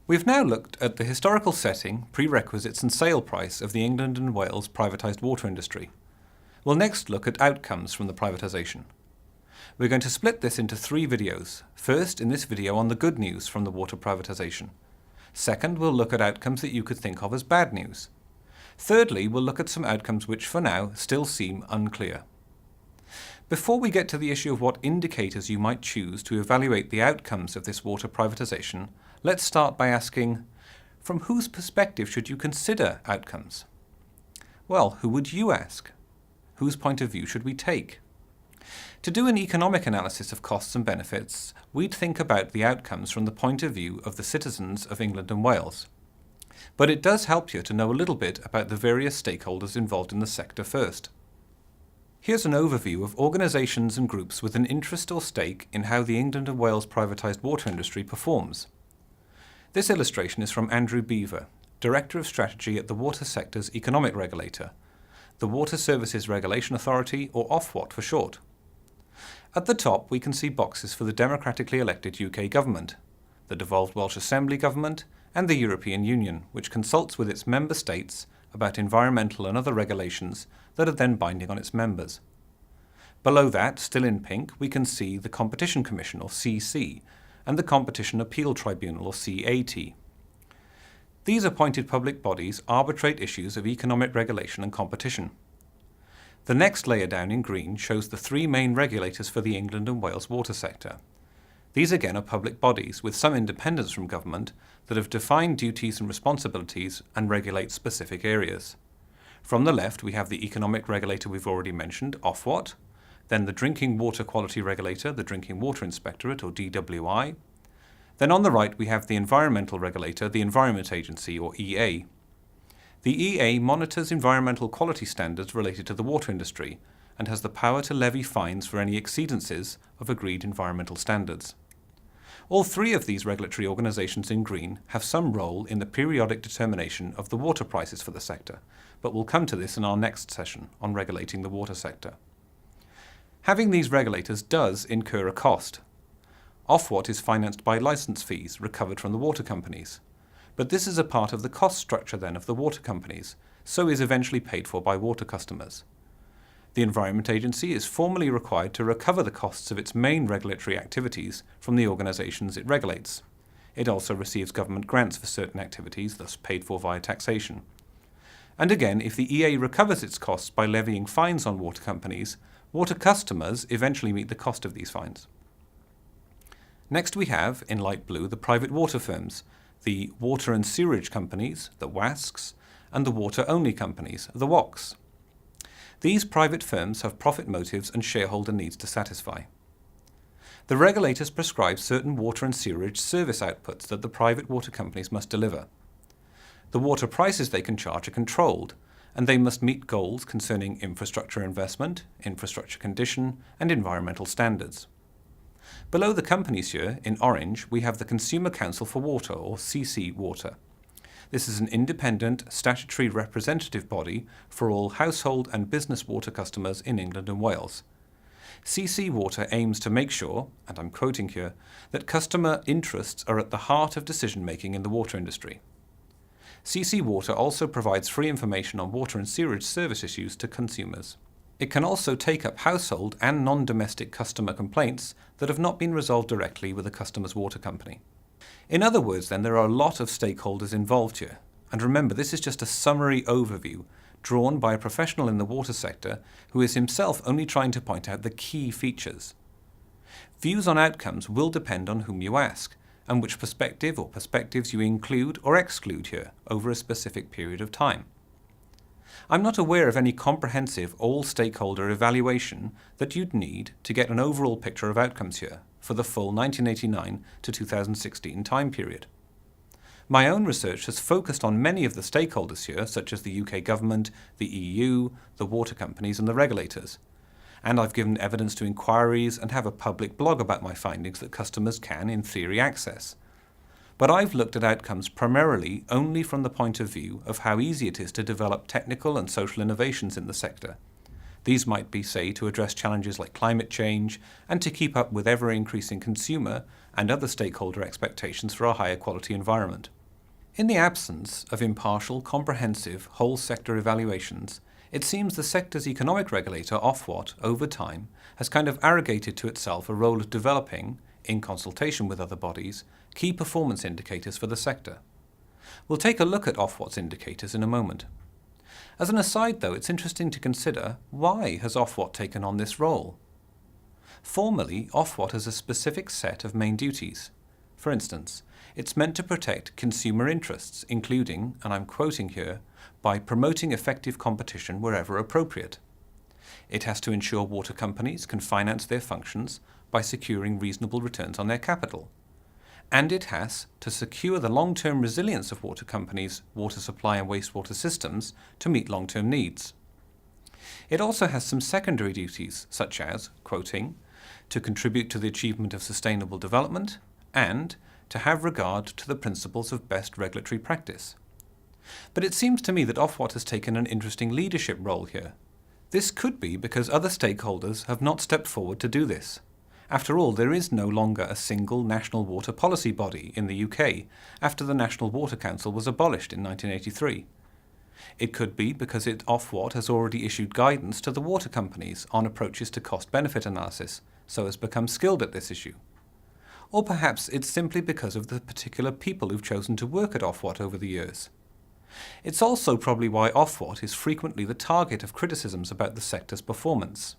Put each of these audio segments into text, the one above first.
We've now looked at the historical setting, prerequisites and sale price of the England and Wales privatised water industry. We'll next look at outcomes from the privatisation. We're going to split this into 3 videos. First, in this video on the good news from the water privatisation. Second, we'll look at outcomes that you could think of as bad news. Thirdly, we'll look at some outcomes which for now still seem unclear. Before we get to the issue of what indicators you might choose to evaluate the outcomes of this water privatisation, let's start by asking, from whose perspective should you consider outcomes? Well, who would you ask? Whose point of view should we take? To do an economic analysis of costs and benefits, we'd think about the outcomes from the point of view of the citizens of England and Wales. But it does help you to know a little bit about the various stakeholders involved in the sector first. Here's an overview of organisations and groups with an interest or stake in how the England and Wales privatised water industry performs. This illustration is from Andrew Beaver, Director of Strategy at the water sector's economic regulator, the Water Services Regulation Authority, or Ofwat for short. At the top we can see boxes for the democratically elected UK government, the devolved Welsh Assembly government, and the European Union, which consults with its member states about environmental and other regulations that are then binding on its members. Below that, still in pink, we can see the Competition Commission, or CC, and the Competition Appeal Tribunal, or CAT. These appointed public bodies arbitrate issues of economic regulation and competition. The next layer down in green shows the 3 main regulators for the England and Wales water sector. These again are public bodies with some independence from government that have defined duties and responsibilities and regulate specific areas. From the left we have the economic regulator we've already mentioned, Ofwat, then the Drinking Water Quality Regulator, the Drinking Water Inspectorate, or DWI. Then on the right we have the environmental regulator, the Environment Agency, or EA. The EA monitors environmental quality standards related to the water industry and has the power to levy fines for any exceedances of agreed environmental standards. All 3 of these regulatory organisations in green have some role in the periodic determination of the water prices for the sector, but we'll come to this in our next session on regulating the water sector. Having these regulators does incur a cost. Ofwat is financed by licence fees recovered from the water companies, but this is a part of the cost structure then of the water companies, so is eventually paid for by water customers. The Environment Agency is formally required to recover the costs of its main regulatory activities from the organisations it regulates. It also receives government grants for certain activities, thus paid for via taxation. And again, if the EA recovers its costs by levying fines on water companies, water customers eventually meet the cost of these fines. Next we have, in light blue, the private water firms, the water and sewerage companies, the WASCs, and the water-only companies, the WOCs. These private firms have profit motives and shareholder needs to satisfy. The regulators prescribe certain water and sewerage service outputs that the private water companies must deliver. The water prices they can charge are controlled, and they must meet goals concerning infrastructure investment, infrastructure condition, and environmental standards. Below the companies here, in orange, we have the Consumer Council for Water, or CC Water. This is an independent, statutory representative body for all household and business water customers in England and Wales. CC Water aims to make sure, and I'm quoting here, that customer interests are at the heart of decision-making in the water industry. CC Water also provides free information on water and sewerage service issues to consumers. It can also take up household and non-domestic customer complaints that have not been resolved directly with a customer's water company. In other words, then, there are a lot of stakeholders involved here. And remember, this is just a summary overview drawn by a professional in the water sector who is himself only trying to point out the key features. Views on outcomes will depend on whom you ask, and which perspective or perspectives you include or exclude here over a specific period of time. I'm not aware of any comprehensive all-stakeholder evaluation that you'd need to get an overall picture of outcomes here for the full 1989 to 2016 time period. My own research has focused on many of the stakeholders here, such as the UK government, the EU, the water companies and the regulators. And I've given evidence to inquiries and have a public blog about my findings that customers can, in theory, access. But I've looked at outcomes primarily only from the point of view of how easy it is to develop technical and social innovations in the sector, These might be, say, to address challenges like climate change and to keep up with ever-increasing consumer and other stakeholder expectations for a higher quality environment. In the absence of impartial, comprehensive, whole-sector evaluations, it seems the sector's economic regulator, Ofwat, over time, has kind of arrogated to itself a role of developing, in consultation with other bodies, key performance indicators for the sector. We'll take a look at Ofwat's indicators in a moment. As an aside, though, it's interesting to consider, why has Ofwat taken on this role? Formally, Ofwat has a specific set of main duties. For instance, it's meant to protect consumer interests, including, and I'm quoting here, by promoting effective competition wherever appropriate. It has to ensure water companies can finance their functions by securing reasonable returns on their capital. And it has to secure the long-term resilience of water companies' water supply and wastewater systems to meet long-term needs. It also has some secondary duties, such as, quoting, to contribute to the achievement of sustainable development and to have regard to the principles of best regulatory practice. But it seems to me that Ofwat has taken an interesting leadership role here. This could be because other stakeholders have not stepped forward to do this. After all, there is no longer a single national water policy body in the UK after the National Water Council was abolished in 1983. It could be because Ofwat has already issued guidance to the water companies on approaches to cost-benefit analysis, so has become skilled at this issue. Or perhaps it's simply because of the particular people who've chosen to work at Ofwat over the years. It's also probably why Ofwat is frequently the target of criticisms about the sector's performance.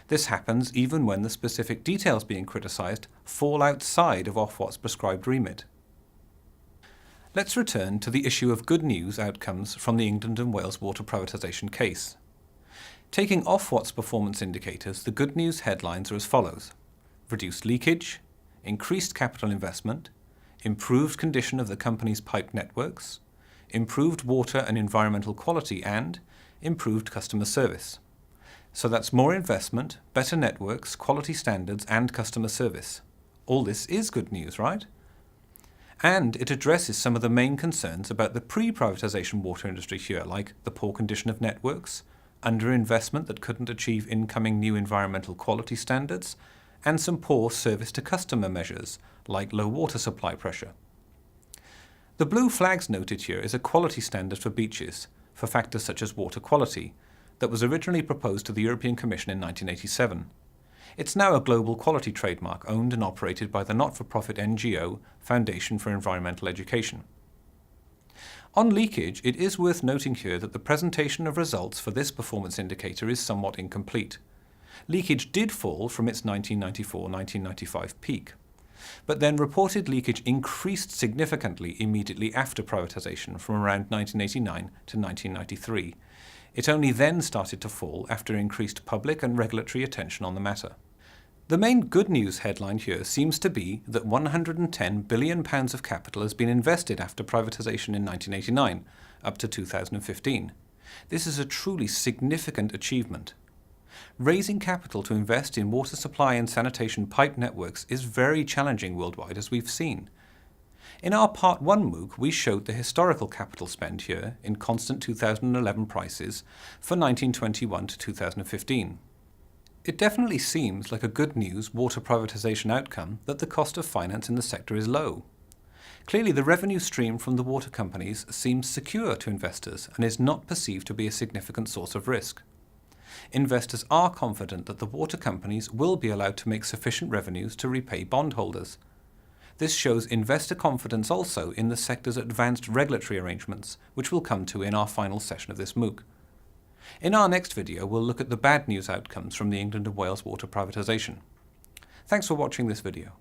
This happens even when the specific details being criticised fall outside of Ofwat's prescribed remit. Let's return to the issue of good news outcomes from the England and Wales water privatisation case. Taking Ofwat's performance indicators, the good news headlines are as follows: reduced leakage, increased capital investment, improved condition of the company's pipe networks, improved water and environmental quality, and improved customer service. So that's more investment, better networks, quality standards, and customer service. All this is good news, right? And it addresses some of the main concerns about the pre-privatisation water industry here, like the poor condition of networks, underinvestment that couldn't achieve incoming new environmental quality standards, and some poor service to customer measures, like low water supply pressure. The blue flags noted here is a quality standard for beaches, for factors such as water quality, that was originally proposed to the European Commission in 1987. It's now a global quality trademark owned and operated by the not-for-profit NGO Foundation for Environmental Education. On leakage, it is worth noting here that the presentation of results for this performance indicator is somewhat incomplete. Leakage did fall from its 1994-1995 peak, but then reported leakage increased significantly immediately after privatisation from around 1989 to 1993. It only then started to fall after increased public and regulatory attention on the matter. The main good news headline here seems to be that £110 billion of capital has been invested after privatisation in 1989, up to 2015. This is a truly significant achievement. Raising capital to invest in water supply and sanitation pipe networks is very challenging worldwide, as we've seen. In our Part 1 MOOC, we showed the historical capital spend here in constant 2011 prices for 1921 to 2015. It definitely seems like a good news water privatisation outcome that the cost of finance in the sector is low. Clearly, the revenue stream from the water companies seems secure to investors and is not perceived to be a significant source of risk. Investors are confident that the water companies will be allowed to make sufficient revenues to repay bondholders. This shows investor confidence also in the sector's advanced regulatory arrangements, which we'll come to in our final session of this MOOC. In our next video, we'll look at the bad news outcomes from the England and Wales water privatisation. Thanks for watching this video.